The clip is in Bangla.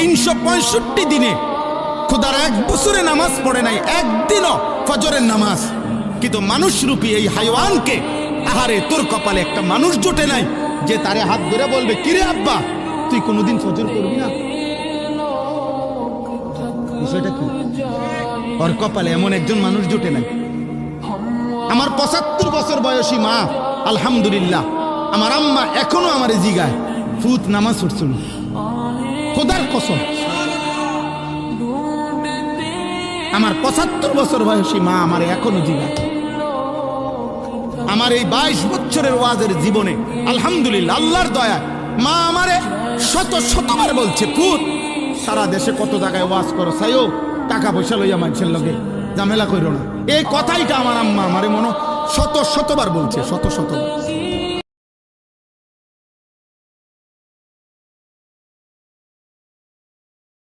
365 দিনে খোদার 1 বছরে নামাজ পড়ে নাই, একদিনও ফজরের নামাজ। কিন্তু মানুষরূপী এই হাইওয়ানকে, আহারে তোর কপালে একটা মানুষ জোটে নাই যে তারে হাত ধরে বলবে, কিরে আব্বা তুই কোনোদিন ফজর করবি না? বিষয়টা কি? ওর কপালে এমন একজন মানুষ জোটে নাই। আমার 75 বছর বয়সী মা, আলহামদুলিল্লাহ, আমার আম্মা এখনো আমারে জিগায়, ফুত নামাজ পড়ছিল? খোদার কসম, আমার 75 বছর বয়সী মা আমারে এখনো জিগায়। আমার এই 22 বছরের ওয়াজের জীবনে আলহামদুলিল্লাহ আল্লাহর দয়া মা আমারে শতবার বলছে, ফুত সারা দেশে কত জায়গায় ওয়াজ করো, চাইও টাকা পয়সা লইয়া মানুষের লগে ঝামেলা কইরো না। এই কথাইটা আমার আম্মা আমারে শতবার বলছে, শতবার।